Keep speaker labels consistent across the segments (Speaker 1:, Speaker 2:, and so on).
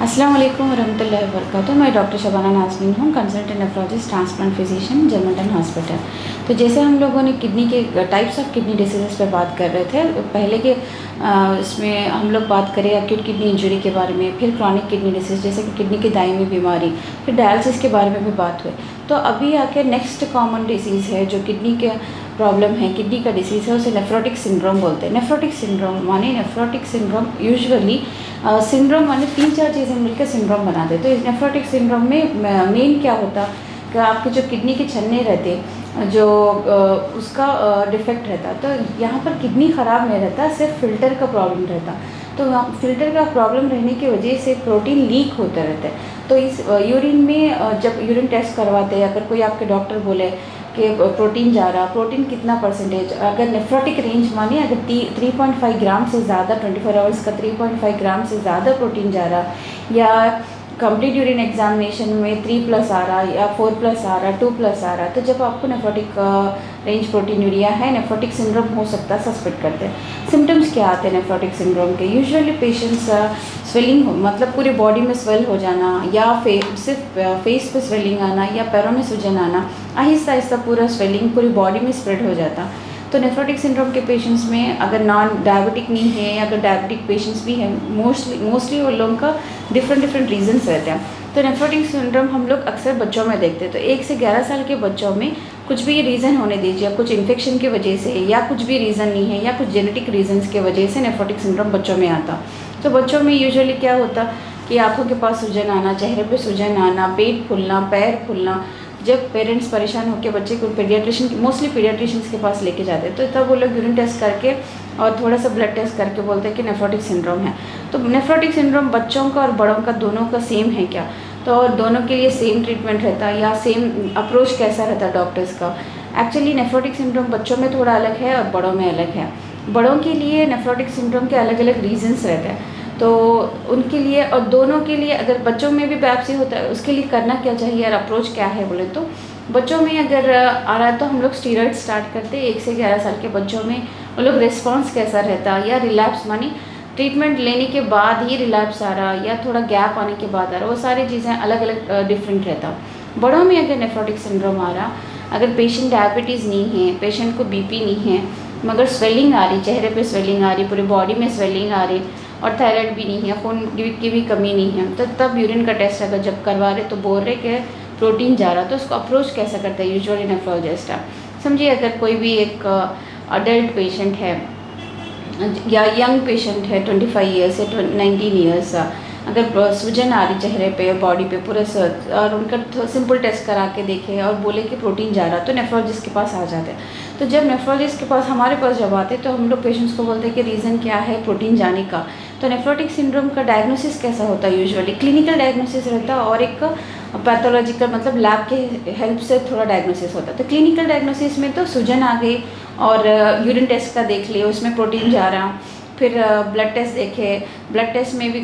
Speaker 1: अस्सलाम वालेकुम वरहमतुल्लाहि वबरकातुहू। मैं डॉक्टर शबाना नाज़नीन हूँ, consultant nephrologist, transplant physician, Germanton hospital. तो जैसे हम लोगों ने किडनी के टाइप्स ऑफ किडनी डिसीज़ पे बात कर रहे थे पहले के इसमें हम लोग बात करें एक्यूट किडनी इंजरी के बारे में, फिर क्रॉनिक किडनी डिसीज़ जैसे कि किडनी की दायमी बीमारी, फिर डायलिसिस के बारे में भी बात हुई। तो अभी आके नेक्स्ट कॉमन डिसीज़ है जो किडनी के प्रॉब्लम है, किडनी का डिसीज़ है, उसे नेफ्रोटिक सिंड्रोम बोलते हैं। नेफ्रोटिक सिंड्रोम माने नेफ्रोटिक सिंड्रोम यूजुअली सिंड्रोम माने 3-4 चीज़ें मिलकर सिंड्रोम बनाते हैं। तो इस नेफ्रोटिक सिंड्रोम में मेन क्या होता कि आपके जो किडनी के छन्ने रहते जो उसका डिफेक्ट रहता, तो यहाँ पर किडनी ख़राब नहीं रहता, सिर्फ फ़िल्टर का प्रॉब्लम रहता। तो फ़िल्टर का प्रॉब्लम रहने की वजह से प्रोटीन लीक होता रहता है। तो इस यूरिन में जब यूरिन टेस्ट करवाते हैं, अगर कोई आपके डॉक्टर बोले कि प्रोटीन जा रहा, प्रोटीन कितना परसेंटेज, अगर नेफ्रोटिक रेंज मानिए अगर 3.5 ग्राम से ज़्यादा 24 आवर्स का 3.5 ग्राम से ज़्यादा प्रोटीन जा रहा, या कंप्लीट यूरिन एग्जामिनेशन में 3+ आ रहा या 4+ आ रहा, 2+ आ रहा, तो जब आपको नेफ्रोटिक रेंज प्रोटीन यूरिया है, नेफ्रोटिक सिंड्रोम हो सकता है, सस्पेक्ट करते हैं। सिम्टम्स क्या आते हैं नेफ्रोटिक सिंड्रोम के? यूजुअली पेशेंट्स स्वेलिंग मतलब पूरी बॉडी में स्वेल हो जाना, या सिर्फ फेस पे स्वेलिंग आना, या पैरों में सूजन आना, आहिस्ता आहिस्ता पूरा स्वेलिंग पूरी बॉडी में स्प्रेड हो जाता। तो नेफ्रोटिक सिंड्रोम के पेशेंट्स में अगर नॉन डायबिटिक नहीं है, अगर डायबिटिक पेशेंट्स भी हैं, मोस्टली वो लोगों का डिफरेंट रीजंस रहते हैं। तो नेफ्रोटिक सिंड्रोम हम लोग अक्सर बच्चों में देखते हैं। तो 1 से 11 साल के बच्चों में कुछ भी रीज़न होने दीजिए, कुछ इन्फेक्शन की वजह से, या कुछ भी रीज़न नहीं है, या कुछ जेनेटिक रीजंस की वजह से नेफ्रोटिक सिंड्रोम बच्चों में आता। तो बच्चों में यूजुअली क्या होता कि आँखों के पास सूजन आना, चेहरे पे सूजन आना, पेट फूलना, पैर फूलना। जब पेरेंट्स परेशान होकर बच्चे को मोस्टली पीडियाट्रिशियंस के पास लेके जाते हैं, तो तब वो लोग यूरिन टेस्ट करके और थोड़ा सा ब्लड टेस्ट करके बोलते हैं कि नेफ्रोटिक सिंड्रोम है। तो नेफ्रोटिक सिंड्रोम बच्चों का और बड़ों का दोनों का सेम है क्या? तो और दोनों के लिए सेम ट्रीटमेंट रहता है या सेम अप्रोच कैसा रहता है डॉक्टर्स का? एक्चुअली नेफ्रोटिक सिंड्रोम बच्चों में थोड़ा अलग है और बड़ों में अलग है। बड़ों के लिए नेफ्रोटिक सिंड्रोम के अलग अलग रीजंस रहते हैं, तो उनके लिए और दोनों के लिए अगर बच्चों में भी बायोप्सी होता है उसके लिए करना क्या चाहिए और अप्रोच क्या है बोले तो बच्चों में अगर आ रहा है तो हम लोग स्टीरॉयड स्टार्ट करते हैं 1 से 11 साल के बच्चों में। वो लोग रिस्पॉन्स कैसा रहता या रिलैप्स मानी ट्रीटमेंट लेने के बाद ही रिलैप्स आ रहा या थोड़ा गैप आने के बाद आ रहा, वो सारी चीज़ें अलग अलग डिफरेंट रहता। बड़ों में अगर नेफ्रोटिक सिंड्रोम आ रहा, अगर पेशेंट डायबिटीज़ नहीं है, पेशेंट को बीपी नहीं है, मगर स्वेलिंग आ रही, चेहरे पे स्वेलिंग आ रही, पूरी बॉडी में स्वेलिंग आ रही, और थायराइड भी नहीं है, खून की भी कमी नहीं है, तो तब यूरिन का टेस्ट अगर जब करवा रहे तो बोल रहे कि प्रोटीन जा रहा, तो उसको अप्रोच कैसा करता है यूजुअली नेफ्रोलॉजिस्ट? समझिए अगर कोई भी एक अडल्ट पेशेंट है या यंग पेशेंट है 25 ईयर्स से 19 ईयर्स, अगर सूजन आ रही चेहरे पे, बॉडी पे पूरे सर, और उनका सिंपल टेस्ट करा के देखे और बोले कि प्रोटीन जा रहा, तो नेफ्रोलॉजिस्ट के पास आ जाते हैं। तो जब नेफ्रोलॉजिस्ट के पास हमारे पास जब आते तो हम लोग पेशेंट्स को बोलते हैं कि रीज़न क्या है प्रोटीन जाने का। तो नेफ्रोटिक सिंड्रोम का डायग्नोसिस कैसा होता है? यूजुअली क्लिनिकल डायग्नोसिस रहता है और एक पैथोलॉजिकल मतलब लैब के हेल्प से थोड़ा डायग्नोसिस होता है। तो क्लिनिकल डायग्नोसिस में तो सूजन आ गई और यूरिन टेस्ट का देख लिया, उसमें प्रोटीन जा रहा, फिर ब्लड टेस्ट देखे, ब्लड टेस्ट में भी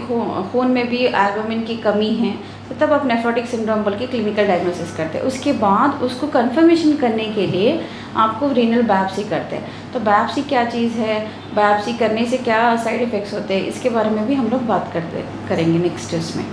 Speaker 1: खून में भी एल्बुमिन की कमी है, तो तब आप नेफ्रोटिक सिंड्रोम बोल के क्लिनिकल डायग्नोसिस करते हैं। उसके बाद उसको कंफर्मेशन करने के लिए आपको रीनल बायोप्सी करते हैं। तो बायोप्सी क्या चीज़ है, बायोप्सी करने से क्या साइड इफ़ेक्ट्स होते हैं, इसके बारे में भी हम लोग बात करेंगे नेक्स्ट उसमें।